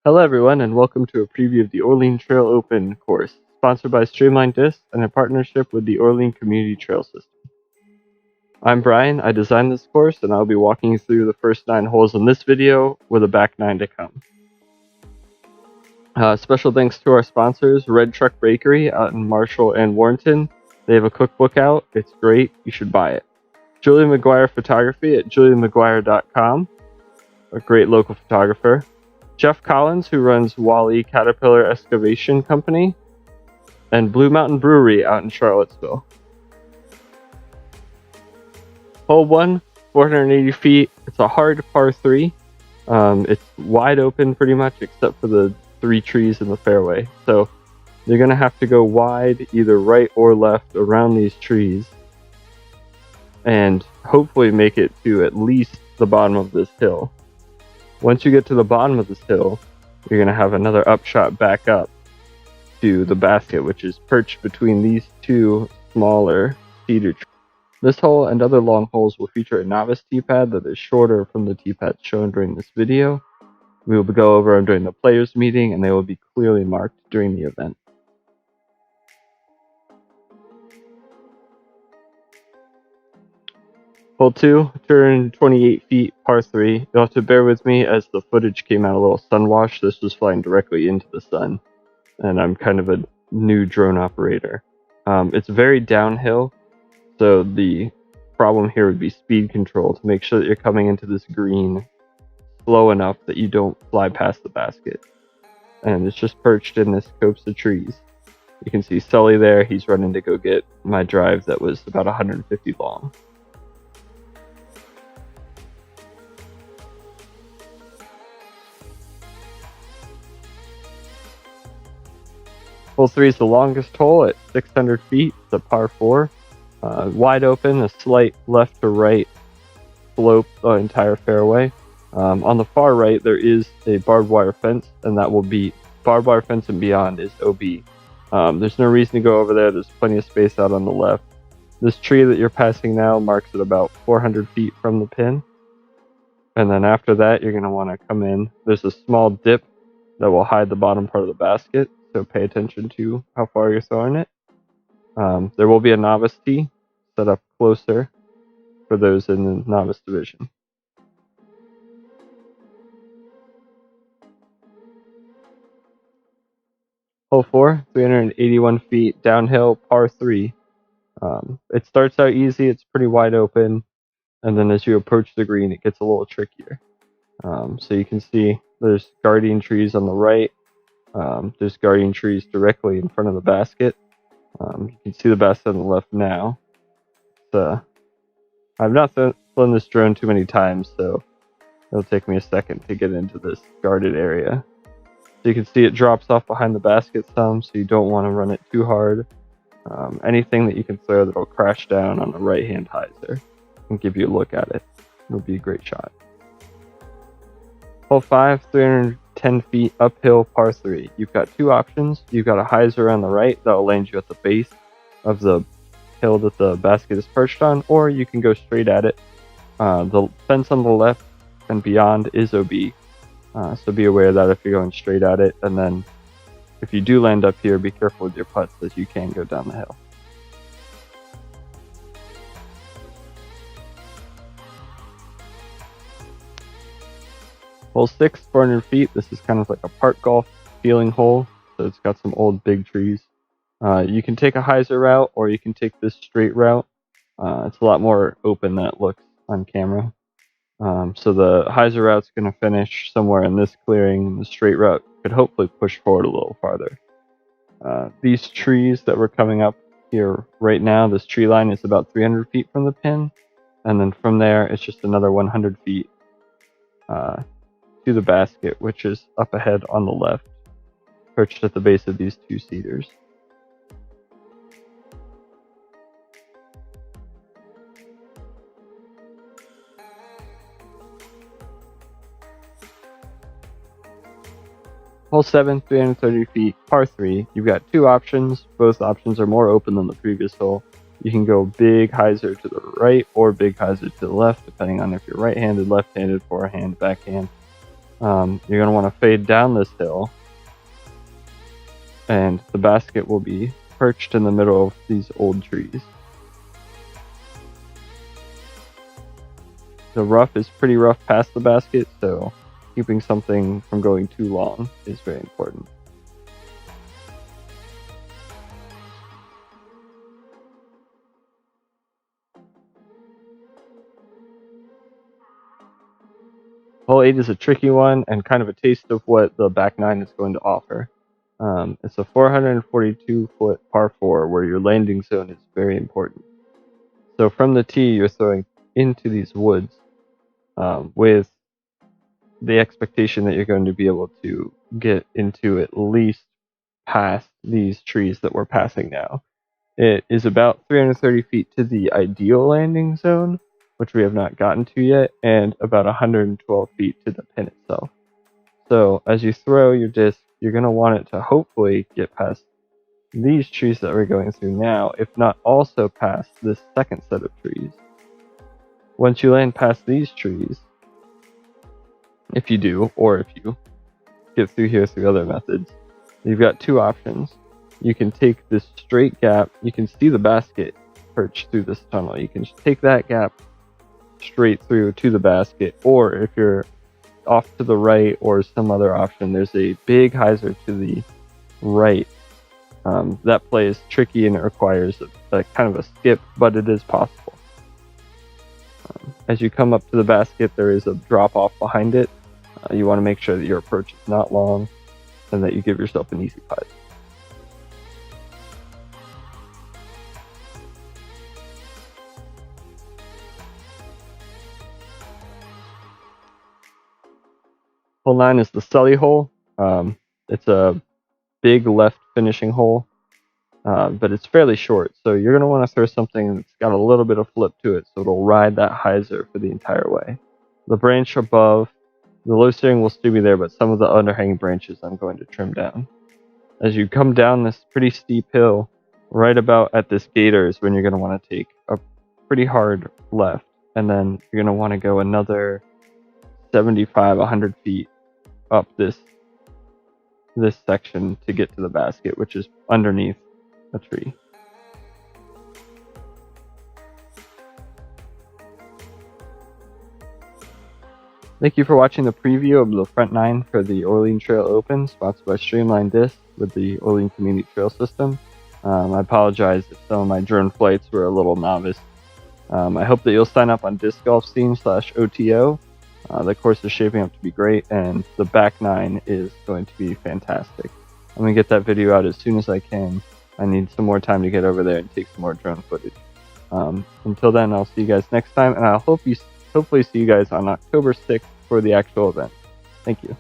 Hello everyone and welcome to a preview of the Orlean Trail Open course, sponsored by Streamline Discs and in partnership with the Orlean Community Trail System. I'm Brian, I designed this course and I'll be walking you through the first 9 holes in this video with a back 9 to come. Special thanks to our sponsors, Red Truck Bakery out in Marshall and Warrenton. They have a cookbook out, it's great, you should buy it. Julian McGuire Photography at julianmcguire.com, a great local photographer. Jeff Collins, who runs Wally Caterpillar Excavation Company, and Blue Mountain Brewery out in Charlottesville. Hole 1, 480 feet. It's a hard par 3. It's wide open pretty much except for the 3 trees in the fairway. So you're going to have to go wide either right or left around these trees and hopefully make it to at least the bottom of this hill. Once you get to the bottom of this hill, you're going to have another upshot back up to the basket, which is perched between these 2 smaller cedar trees. This hole and other long holes will feature a novice tee pad that is shorter from the tee pads shown during this video. We will go over them during the players meeting and they will be clearly marked during the event. Hole 2, 228 feet, par 3. You'll have to bear with me as the footage came out a little sun-washed. This was flying directly into the sun, and I'm kind of a new drone operator. It's very downhill, so the problem here would be speed control to make sure that you're coming into this green slow enough that you don't fly past the basket. And it's just perched in this copse of trees. You can see Sully there, he's running to go get my drive that was about 150 long. Hole 3 is the longest hole at 600 feet. It's a par 4. Wide open, a slight left to right slope the entire fairway. On the far right, there is a barbed wire fence, and that will be barbed wire fence and beyond is OB. There's no reason to go over there. There's plenty of space out on the left. This tree that you're passing now marks it about 400 feet from the pin. And then after that, you're going to want to come in. There's a small dip that will hide the bottom part of the basket, so pay attention to how far you're throwing it. There will be a novice tee set up closer for those in the novice division. Hole 4, 381 feet, downhill, par 3. It starts out easy, it's pretty wide open, and then as you approach the green, it gets a little trickier. So you can see there's guardian trees on the right. There's guardian trees directly in front of the basket. You can see the basket on the left now. I've not flown this drone too many times, so it'll take me a second to get into this guarded area. So you can see it drops off behind the basket some, so you don't want to run it too hard. Anything that you can throw that will crash down on the right-hand hyzer and give you a look at it would be a great shot. Hole 5, 310 feet uphill, par 3. You've got 2 options. You've got a hyzer on the right that will land you at the base of the hill that the basket is perched on, or you can go straight at it. The fence on the left and beyond is OB, so be aware of that if you're going straight at it. And then if you do land up here, be careful with your putts as you can go down the hill. Hole 6, 400 feet. This is kind of like a park golf feeling hole, so it's got some old big trees. You can take a hyzer route, or you can take this straight route. It's a lot more open than it looks on camera. So the hyzer route's going to finish somewhere in this clearing, and the straight route could hopefully push forward a little farther. These trees that we're coming up here right now, this tree line is about 300 feet from the pin, and then from there it's just another 100 feet to the basket, which is up ahead on the left, perched at the base of these 2 cedars. Hole 7, 330 feet, par 3. You've got 2 options. Both options are more open than the previous hole. You can go big hyzer to the right or big hyzer to the left, depending on if you're right-handed, left-handed, forehand, backhand. you're going to want to fade down this hill, and the basket will be perched in the middle of these old trees. The rough is pretty rough past the basket, so keeping something from going too long is very important. Hole 8 is a tricky one and kind of a taste of what the back 9 is going to offer. It's a 442-foot par 4 where your landing zone is very important. So from the tee, you're throwing into these woods with the expectation that you're going to be able to get into at least past these trees that we're passing now. It is about 330 feet to the ideal landing zone, which we have not gotten to yet, and about 112 feet to the pin itself. So as you throw your disc, you're going to want it to hopefully get past these trees that we're going through now, if not also past this second set of trees. Once you land past these trees, if you do, or if you get through here through other methods, you've got two options. You can take this straight gap, you can see the basket perched through this tunnel. You can take that gap straight through to the basket, or if you're off to the right or some other option, there's a big hyzer to the right. That play is tricky and it requires a kind of a skip, but it is possible. As you come up to the basket, there is a drop off behind it. You want to make sure that your approach is not long and that you give yourself an easy putt. Hole 9 is the Sully hole. It's a big left finishing hole, but it's fairly short. So you're going to want to throw something that's got a little bit of flip to it so it'll ride that hyzer for the entire way. The branch above, the low steering will still be there, but some of the underhanging branches I'm going to trim down. As you come down this pretty steep hill, right about at this gator is when you're going to want to take a pretty hard left, and then you're going to want to go another 75, 100 feet up this section to get to the basket, which is underneath a tree. Thank you for watching the preview of the front 9 for the Orlean Trail Open, sponsored by Streamline Disc with the Orlean Community Trail System. I apologize if some of my drone flights were a little novice. I hope that you'll sign up on discgolfscene/OTO. The course is shaping up to be great, and the back 9 is going to be fantastic. I'm going to get that video out as soon as I can. I need some more time to get over there and take some more drone footage. Until then, I'll see you guys next time, and I'll hopefully see you guys on October 6th for the actual event. Thank you.